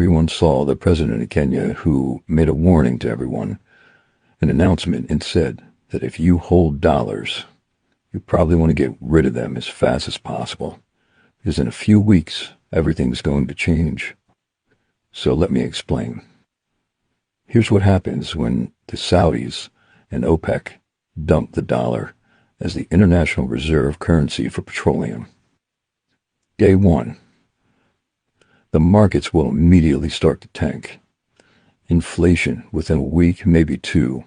Everyone saw the president of Kenya who made a warning to everyone, an announcement, and said that if you hold dollars, you probably want to get rid of them as fast as possible, because in a few weeks, everything's going to change. So let me explain. Here's what happens when the Saudis and OPEC dump the dollar as the international reserve currency for petroleum. Day one, the markets will immediately start to tank. Inflation within a week, maybe two,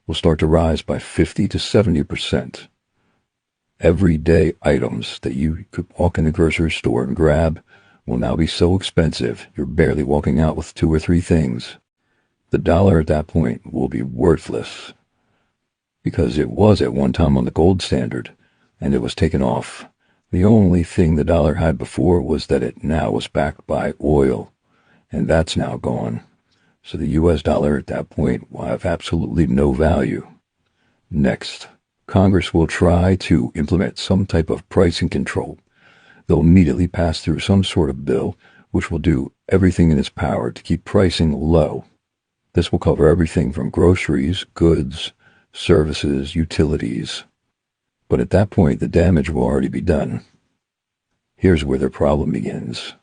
will start to rise by 50 to 70%. Everyday items that you could walk in the grocery store and grab will now be so expensive you're barely walking out with 2 or 3 things. The dollar at that point will be worthless, because it was at one time on the gold standard and it was taken off. The only thing the dollar had before was that it now was backed by oil, and that's now gone. So the US dollar at that point will have absolutely no value. Next, Congress will try to implement some type of pricing control. They'll immediately pass through some sort of bill which will do everything in its power to keep pricing low. This will cover everything from groceries, goods, services, utilities. But at that point, the damage will already be done. Here's where their problem begins.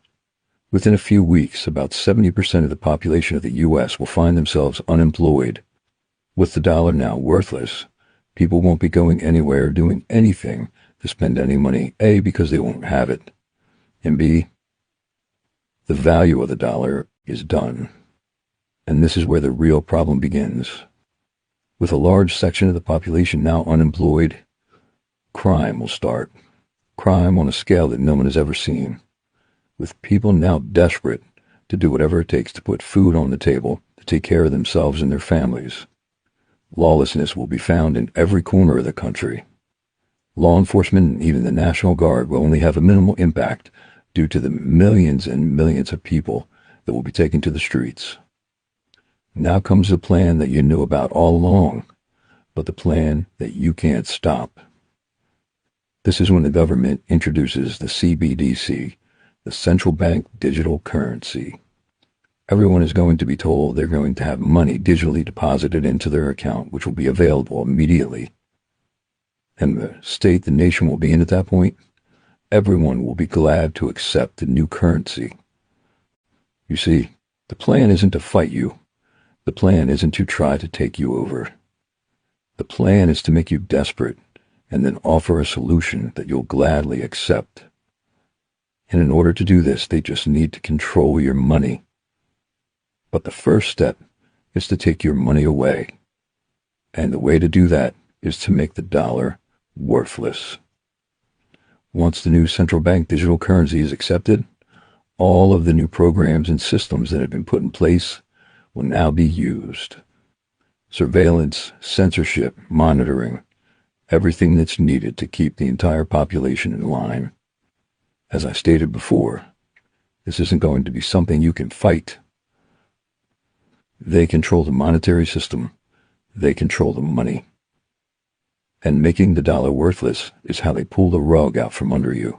Within a few weeks, about 70% of the population of the U.S. will find themselves unemployed. With the dollar now worthless, people won't be going anywhere or doing anything to spend any money, A, because they won't have it, and B, the value of the dollar is done. And this is where the real problem begins. With a large section of the population now unemployed, crime will start. Crime on a scale that no one has ever seen. With people now desperate to do whatever it takes to put food on the table, to take care of themselves and their families. Lawlessness will be found in every corner of the country. Law enforcement and even the National Guard will only have a minimal impact due to the millions and millions of people that will be taken to the streets. Now comes the plan that you knew about all along, but the plan that you can't stop. This is when the government introduces the CBDC, the Central Bank Digital Currency. Everyone is going to be told they're going to have money digitally deposited into their account, which will be available immediately. And the state the nation will be in at that point, everyone will be glad to accept the new currency. You see, the plan isn't to fight you. The plan isn't to try to take you over. The plan is to make you desperate and then offer a solution that you'll gladly accept. And in order to do this, they just need to control your money. But the first step is to take your money away. And the way to do that is to make the dollar worthless. Once the new central bank digital currency is accepted, all of the new programs and systems that have been put in place will now be used. Surveillance, censorship, monitoring, everything that's needed to keep the entire population in line. As I stated before, this isn't going to be something you can fight. They control the monetary system. They control the money. And making the dollar worthless is how they pull the rug out from under you.